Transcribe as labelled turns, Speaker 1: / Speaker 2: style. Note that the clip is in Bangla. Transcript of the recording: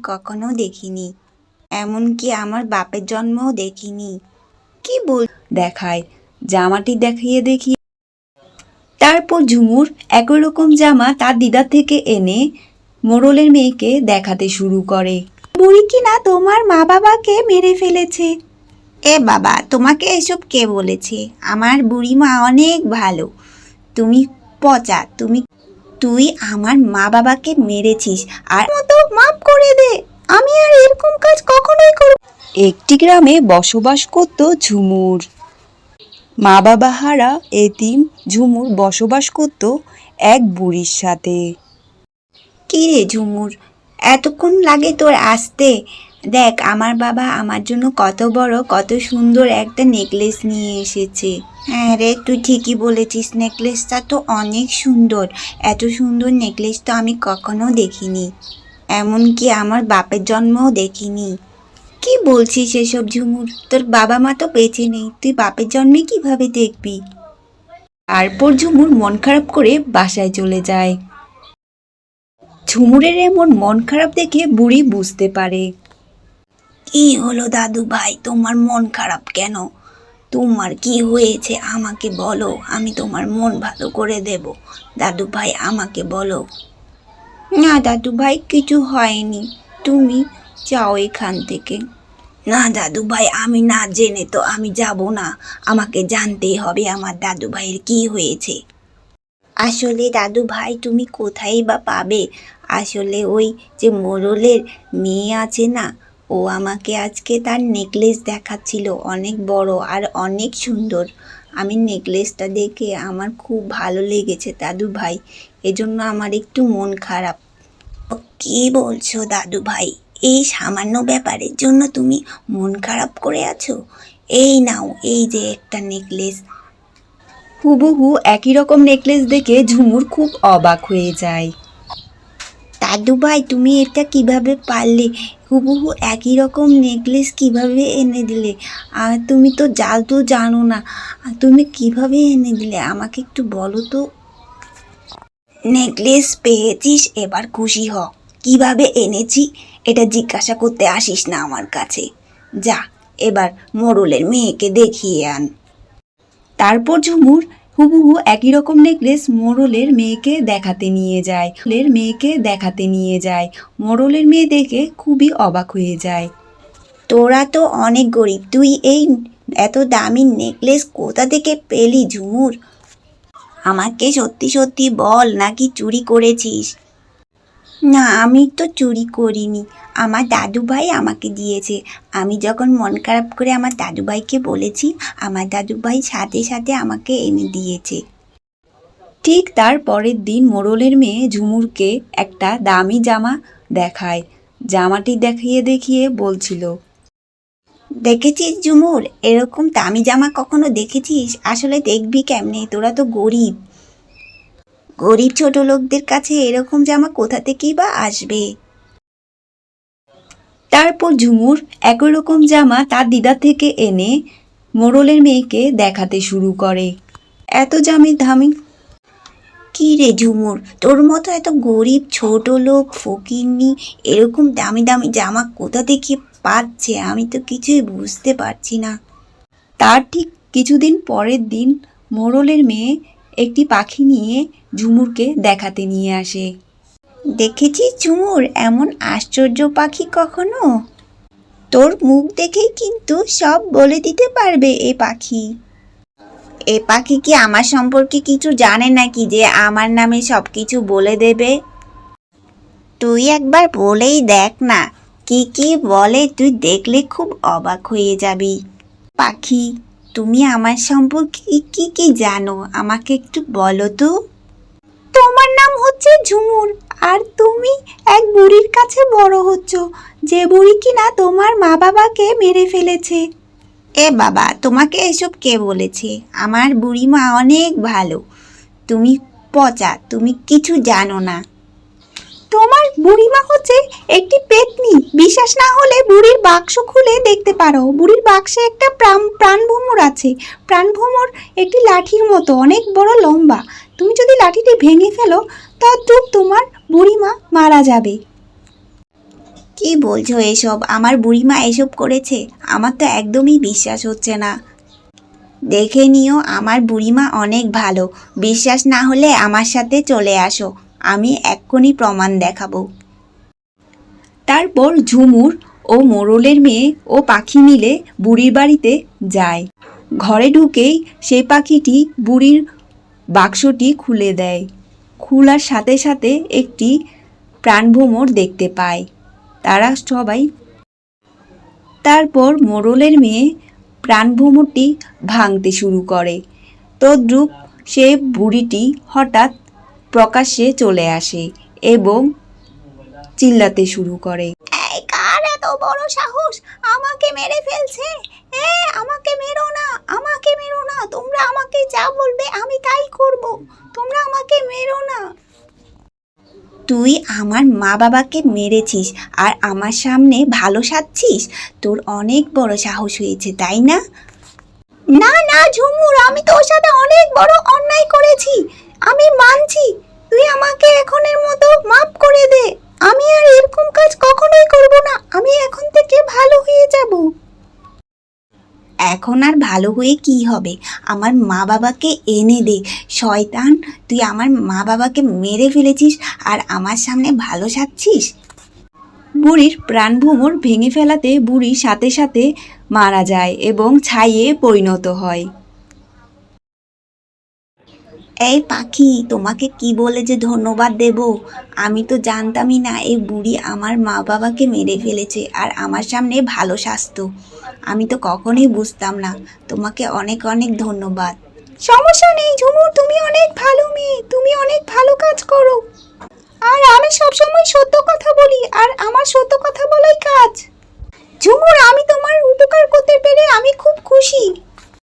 Speaker 1: কখনো দেখিনি, এমনকি আমার বাপের জন্মও দেখিনি। কি বল
Speaker 2: দেখায়, জামাটি দেখিয়ে তারপর ঝুমুর একই রকম জামা তার দিদা থেকে এনে মোড়লের মেয়েকে দেখাতে শুরু করে।
Speaker 1: বুড়ি কিনা তোমার মা বাবাকে মেরে ফেলেছে। এ বাবা, তোমাকে এসব কে বলেছে? আমার বুড়িমা অনেক ভালো। তুমি পচা, তুই আমার মা বাবাকে মেরেছিস, আর মতো মাফ করে দে। আমি আর এরকম কাজ কখনোই করব।
Speaker 2: একটি গ্রামে বসবাস করত ঝুমুর। মা বাবা হারা এতিম ঝুমুর বসবাস করত এক বুড়ির সাথে।
Speaker 1: কি রে ঝুমুর, এতক্ষণ লাগে তোর আসতে? দেখ, আমার বাবা আমার জন্য কত বড় কত সুন্দর একটা নেকলেস নিয়ে এসেছে। হ্যাঁ রে, তুই ঠিকই বলেছিস, নেকলেসটা তো অনেক সুন্দর। এত সুন্দর নেকলেস তো আমি কখনো দেখিনি, এমনকি আমার বাপের জন্মও দেখিনি। কি বলছিস এসব ঝুমুর? তোর বাবা মা তো বেঁচে নেই, তুই বাপের জন্মে কিভাবে দেখবি?
Speaker 2: তারপর ঝুমুর মন খারাপ করে বাসায় চলে যায়। ঝুমুরের এমন মন খারাপ দেখে বুড়ি বুঝতে পারে।
Speaker 1: কি হলো দাদু ভাই, তোমার মন খারাপ কেন? তোমার কি হয়েছে আমাকে বলো, আমি তোমার মন ভালো করে দেব। দাদু ভাই, আমাকে বলো। না দাদু ভাই, কিছু হয়নি, তুমি যাও এখান থেকে। না দাদু ভাই, আমি না জেনে তো আমি যাব না, আমাকে জানতেই হবে আমার দাদু ভাইয়ের কি হয়েছে। আসলে দাদু ভাই, তুমি কোথায় বা পাবে? আসলে ওই যে মোড়লের মেয়ে আছে না, ও আমাকে আজকে তার নেকলেস দেখাচ্ছিল, অনেক বড় আর অনেক সুন্দর। আমি নেকলেসটা দেখে আমার খুব ভালো লেগেছে দাদু ভাই, এজন্য আমার একটু মন খারাপ। কি বলছো দাদু ভাই? এই সামান্য ব্যাপারের জন্য তুমি মন খারাপ করে আছো? এই নাও, এই যে একটা নেকলেস।
Speaker 2: হুবহু একই রকম নেকলেস দেখে ঝুমুর খুব অবাক হয়ে যায়।
Speaker 1: দাদু ভাই, তুমি এটা কিভাবে পারলে? হুবহু একই রকম নেকলেস কিভাবে এনে দিলে? আর তুমি তো জাদু জানো না, তুমি কিভাবে এনে দিলে আমাকে একটু বলো তো। নেকলেস পেয়েছিস, এবার খুশি হ। কিভাবে এনেছি এটা জিজ্ঞাসা করতে আসিস না আমার কাছে। যা, এবার মোড়লের মেয়েকে দেখিয়ে আন।
Speaker 2: তারপর ঝুমুর হুবহু একই রকম নেকলেস মোড়লের মেয়েকে দেখাতে নিয়ে যায়। মোড়লের মেয়ে দেখে খুবই অবাক হয়ে যায়।
Speaker 1: তোরা তো অনেক গরিব, তুই এই এত দামি নেকলেস কোথা থেকে পেলি ঝুমুর? আমাকে সত্যি সত্যি বল, নাকি চুরি করেছিস? না, আমি তো চুরি করিনি, আমার দাদু ভাই আমাকে দিয়েছে। আমি যখন মন খারাপ করে আমার দাদু ভাইকে বলেছি, আমার দাদু ভাই সাথে সাথে আমাকে এনে দিয়েছে।
Speaker 2: ঠিক তার পরের দিন মোড়লের মেয়ে ঝুমুরকে একটা দামি জামা দেখায়। জামাটি দেখিয়ে বলছিল,
Speaker 1: দেখেছিস ঝুমুর, এরকম দামি জামা কখনো দেখেছিস? আসলে দেখবি কেমনে, তোরা তো গরিব। গরিব ছোট লোকদের কাছে এরকম জামা কোথা থেকেই বা আসবে?
Speaker 2: তারপর ঝুমুর একই রকম জামা তার দিদা থেকে এনে মোড়লের মেয়েকে দেখাতে শুরু করে। এত দামি।
Speaker 1: কি রে ঝুমুর, তোর মতো এত গরিব ছোট লোক ফকিন্নি এরকম দামি দামি জামা কোথা থেকে পাচ্ছে? আমি তো কিছুই বুঝতে পারছি না।
Speaker 2: তার ঠিক কিছুদিন পরের দিন মোড়লের মেয়ে একটি পাখি নিয়ে ঝুমুরকে দেখাতে নিয়ে আসে।
Speaker 1: দেখেছিস ঝুমুর, এমন আশ্চর্য পাখি কখনো? তোর মুখ দেখেই কিন্তু সব বলে দিতে পারবে এ পাখি। এ পাখি কি আমার সম্পর্কে কিছু জানে নাকি যে আমার নামে সব কিছু বলে দেবে? তুই একবার বলেই দেখ না, কি কি বলে, তুই দেখলে খুব অবাক হয়ে যাবি। পাখি, তুমি আমার সম্পর্কে কি কি জানো আমাকে একটু বলো তো। তোমার নাম হচ্ছে ঝুমুর, আর তুমি এক বুড়ির কাছে বড় হচ্ছ, যে বুড়ি কিনা তোমার মা বাবাকে মেরে ফেলেছে। এ বাবা, তোমাকে এসব কে বলেছে? আমার বুড়িমা অনেক ভালো। তুমি পচা, তুমি কিছু জানো না। তোমার বুড়িমা হচ্ছে একটি পেতনি, বিশ্বাস না হলে বুড়ির বাক্স খুলে দেখতে পারো। বুড়ির বাক্সে একটা প্রাণভ্রমর আছে। প্রাণভ্রমর একটি লাঠির মতো অনেক বড় লম্বা। তুমি যদি লাঠিটি ভেঙে ফেলো, তদ্রুপ তোমার বুড়িমা মারা যাবে। কি বলছো এসব? আমার বুড়িমা এসব করেছে? আমার তো একদমই বিশ্বাস হচ্ছে না। দেখে নিও, আমার বুড়িমা অনেক ভালো। বিশ্বাস না হলে আমার সাথে চলে আসো, আমি এক্ষুনি প্রমাণ দেখাবো।
Speaker 2: তারপর ঝুমুর ও মোড়লের মেয়ে ও পাখি মিলে বুড়ির বাড়িতে যায়। ঘরে ঢুকেই সেই পাখিটি বুড়ির বাক্সটি খুলে দেয়। খোলার সাথে সাথে একটি প্রাণভ্রমর দেখতে পায় তারা সবাই। তারপর মোড়লের মেয়ে প্রাণভ্রমরটি ভাঙতে শুরু করে। তদ্রূপ সে বুড়িটি হঠাৎ প্রকাশ্যে চলে আসে এবং চিল্লাতে শুরু করে।
Speaker 1: এই কার এত বড় সাহস, আমাকে মেরে ফেলছে? আমাকে মেরো না, আমাকে মেরো না, তোমরা আমাকে যা বলবে আমি তাই করব, তোমরা আমাকে মেরো না। তুই আমার মা বাবাকে মেরেছিস আর আমার সামনে ভালো সাজছিস? তোর অনেক বড় সাহস হয়েছে, তাই না? না না ঝুমুর, আমি তোর সাথে অনেক বড় অন্যায় করেছি, আমি মানছি। তুই আমাকে এখনের মতো মাফ করে দে। আমি আর এরকম কাজ কখনোই করব না। আমি এখন থেকে ভালো হয়ে যাব। এখন আর ভালো হয়ে কি হবে? আমার মা বাবাকে এনে দে। শয়তান, তুই আমার মা বাবাকে মেরে ফেলেছিস আর আমার সামনে ভালো সাজছিস।
Speaker 2: বুড়ির প্রাণভ্রমর ভেঙে ফেলাতে বুড়ি সাথে সাথে মারা যায় এবং ছাইয়ে পরিণত হয়।
Speaker 1: এই পাখি, তোমাকে কি বলে যে ধন্যবাদ দেব? আমি তো জানতামই না এই বুড়ি আমার মা বাবাকে মেরে ফেলেছে আর আমার সামনে ভালো সাজতো। আমি তো কখনোই বুঝতাম না। তোমাকে অনেক অনেক ধন্যবাদ। সমস্যা নেই ঝুমুর, তুমি অনেক ভালো মেয়ে, তুমি অনেক ভালো কাজ করো। আর আমি সবসময় সত্য কথা বলি আর আমার সত্য কথা বলাই কাজ। ঝুমুর, আমি তো